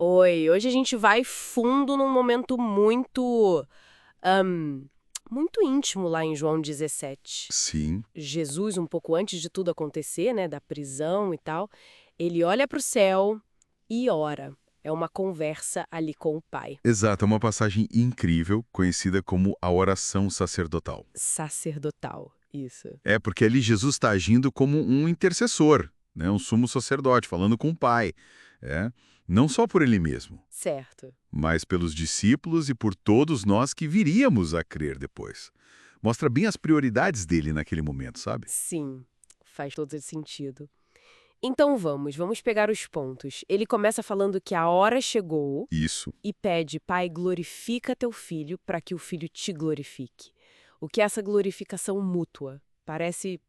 Oi, hoje a gente vai fundo num momento muito íntimo lá em João 17. Sim, Jesus, um pouco antes de tudo acontecer, né, da prisão e tal, ele olha para o céu e ora. É uma conversa ali com o Pai. exato. É uma passagem incrível, conhecida como a oração sacerdotal. Sacerdotal, isso. É porque ali Jesus está agindo como um intercessor, né? Um sumo sacerdote, falando com o Pai. É, não só por ele mesmo, Certo. mas pelos discípulos e por todos nós que viríamos a crer depois. Mostra bem as prioridades dele naquele momento, sabe? Sim, faz todo sentido. Então vamos pegar os pontos. Ele começa falando que a hora chegou Isso. e pede, Pai, glorifica teu filho para que o filho te glorifique. O que é essa glorificação mútua? Parece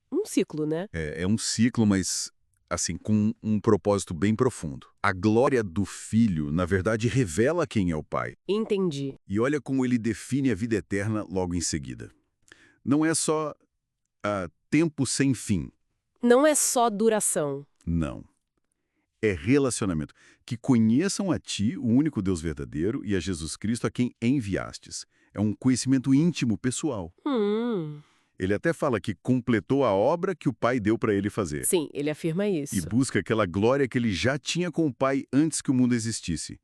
um ciclo, né? É um ciclo, mas assim, com um propósito bem profundo. A glória do Filho, na verdade, revela quem é o Pai. Entendi. E olha como ele define a vida eterna logo em seguida. Não é só tempo sem fim, Não é só duração. não. É relacionamento. Que conheçam a ti, o único Deus verdadeiro, e a Jesus Cristo, a quem enviastes. É um conhecimento íntimo, pessoal. Hum. Ele até fala que completou a obra que o Pai deu para ele fazer. Sim, ele afirma E isso. busca aquela glória que ele já tinha com o Pai antes que o mundo existisse.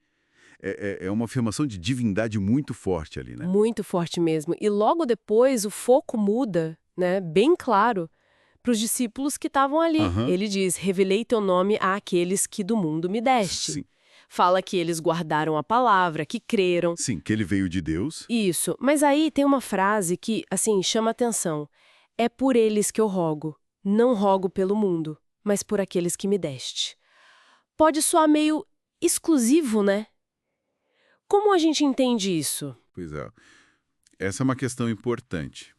É uma afirmação de divindade muito forte ali, né? Muito forte mesmo. E logo depois o foco muda, né? Bem claro, para os discípulos que estavam ali. Aham. Ele diz: revelei teu nome àqueles que do mundo me deste. Sim. Fala que eles guardaram a palavra, que creram. Sim, que ele veio de Deus. Isso. Mas aí tem uma frase que, assim, chama atenção. É por eles que eu rogo. Não rogo pelo mundo, mas por aqueles que me deste. Pode soar meio exclusivo, né? Como a gente entende isso? Pois é. Essa é uma questão importante.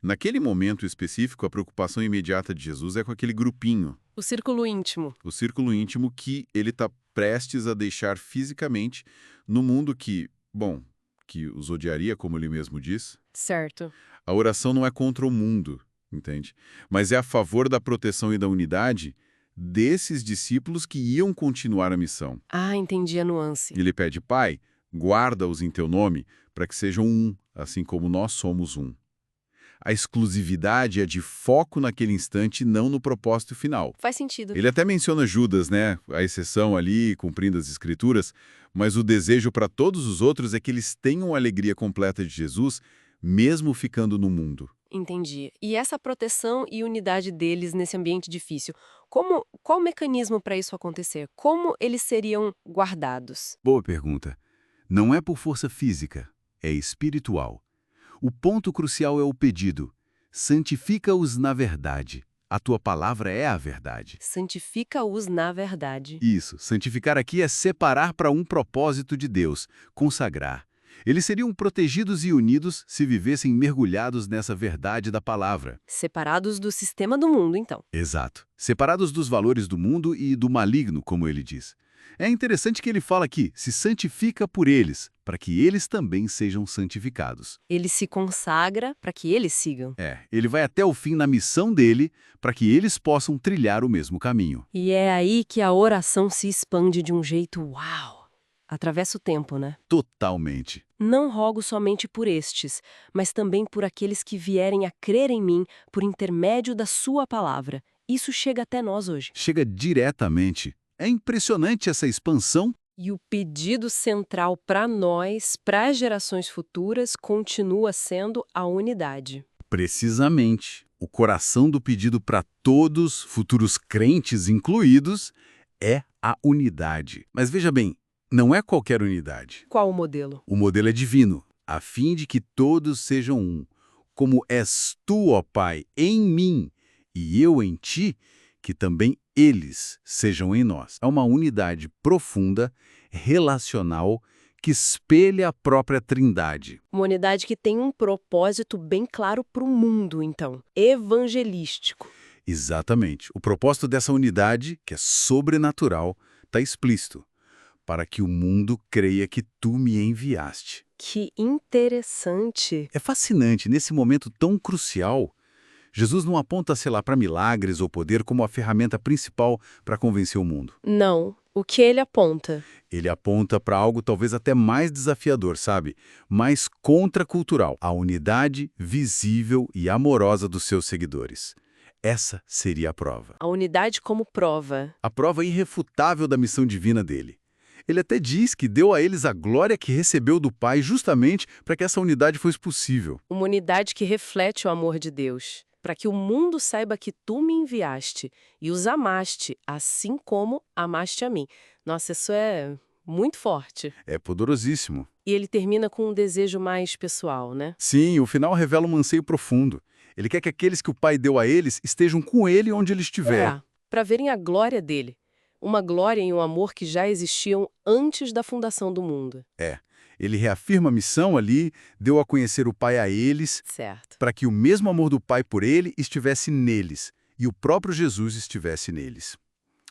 Naquele momento específico, a preocupação imediata de Jesus é com aquele grupinho, O círculo íntimo. o círculo íntimo que ele está prestes a deixar fisicamente no mundo que, bom, que os odiaria, como ele mesmo diz. Certo. A oração não é contra o mundo, entende? Mas é a favor da proteção e da unidade desses discípulos que iam continuar a missão. Ah, entendi a nuance. Ele pede, Pai, guarda-os em teu nome, para que sejam um, assim como nós somos um. A exclusividade é de foco naquele instante, não no propósito final. Faz sentido. Ele até menciona Judas, né? A exceção ali, cumprindo as escrituras, mas o desejo para todos os outros é que eles tenham a alegria completa de Jesus, mesmo ficando no mundo. Entendi. E essa proteção e unidade deles nesse ambiente difícil, qual o mecanismo para isso acontecer? Como eles seriam guardados? Boa pergunta. Não é por força física, é espiritual. O ponto crucial é o pedido. Santifica-os na verdade. A tua palavra é a verdade. Santifica-os na verdade. Isso, santificar aqui é separar para um propósito de Deus, consagrar. Eles seriam protegidos e unidos se vivessem mergulhados nessa verdade da palavra. Separados do sistema do mundo, então. Exato. Separados dos valores do mundo e do maligno, como ele diz. É interessante que ele fala aqui, se santifica por eles, para que eles também sejam santificados. Ele se consagra para que eles sigam. Ele vai até o fim na missão dele, para que eles possam trilhar o mesmo caminho. E é aí que a oração se expande de um jeito uau! Atravessa o tempo, né? Totalmente. Não rogo somente por estes, mas também por aqueles que vierem a crer em mim por intermédio da sua palavra. Isso chega até nós hoje. Chega diretamente. É impressionante essa expansão. E o pedido central para nós, para as gerações futuras, continua sendo a unidade. Precisamente. O coração do pedido para todos, futuros crentes incluídos, é a unidade. Mas veja bem, não é qualquer unidade. Qual o modelo? O modelo é divino, a fim de que todos sejam um. Como és tu, ó Pai, em mim, e eu em ti, que também eles sejam em nós. É uma unidade profunda, relacional, que espelha a própria Trindade. Uma unidade que tem um propósito bem claro para o mundo, então. Evangelístico. Exatamente. O propósito dessa unidade, que é sobrenatural, está explícito. Para que o mundo creia que tu me enviaste. Que interessante. É fascinante, nesse momento tão crucial, Jesus não aponta, sei lá, para milagres ou poder como a ferramenta principal para convencer o mundo. Não. O que ele aponta? Ele aponta para algo talvez até mais desafiador, sabe? Mais contracultural, a unidade visível e amorosa dos seus seguidores. Essa seria a prova. A unidade como prova. A prova irrefutável da missão divina dele. Ele até diz que deu a eles a glória que recebeu do Pai justamente para que essa unidade fosse possível. Uma unidade que reflete o amor de Deus, para que o mundo saiba que tu me enviaste e os amaste, assim como amaste a mim. Nossa, isso é muito forte. É poderosíssimo. E ele termina com um desejo mais pessoal, né? Sim, o final revela um anseio profundo. Ele quer que aqueles que o Pai deu a eles estejam com ele onde ele estiver. Para verem a glória dele. Uma glória e um amor que já existiam antes da fundação do mundo. Ele reafirma a missão ali, deu a conhecer o Pai a eles, Certo. para que o mesmo amor do Pai por ele estivesse neles e o próprio Jesus estivesse neles.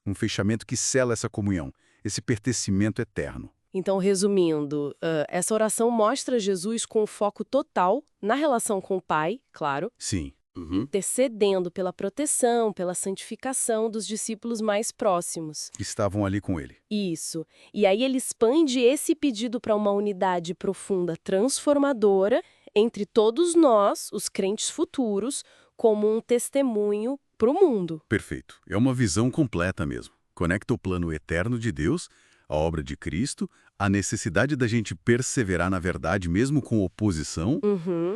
Um fechamento que sela essa comunhão, esse pertencimento eterno. Então, resumindo, essa oração mostra Jesus com foco total na relação com o Pai, claro, Sim. intercedendo pela proteção, pela santificação dos discípulos mais próximos. Que estavam ali com ele. Isso. E aí ele expande esse pedido para uma unidade profunda, transformadora, entre todos nós, os crentes futuros, como um testemunho para o mundo. Perfeito. É uma visão completa mesmo. Conecta o plano eterno de Deus, a obra de Cristo, a necessidade da gente perseverar na verdade mesmo com oposição,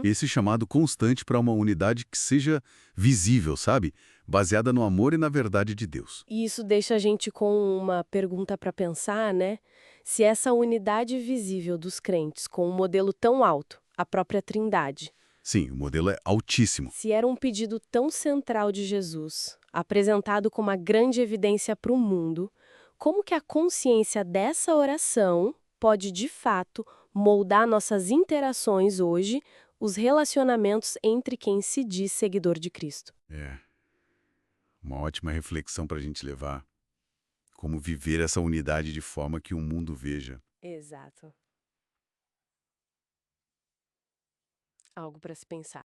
esse chamado constante para uma unidade que seja visível, sabe? Baseada no amor e na verdade de Deus. E isso deixa a gente com uma pergunta para pensar, né? Se essa unidade visível dos crentes com um modelo tão alto, a própria Trindade, Sim, o modelo é altíssimo. se era um pedido tão central de Jesus, apresentado como uma grande evidência para o mundo, como que a consciência dessa oração pode, de fato, moldar nossas interações hoje, os relacionamentos entre quem se diz seguidor de Cristo? É. Uma ótima reflexão para a gente levar. Como viver essa unidade de forma que o mundo veja. Exato. Algo para se pensar.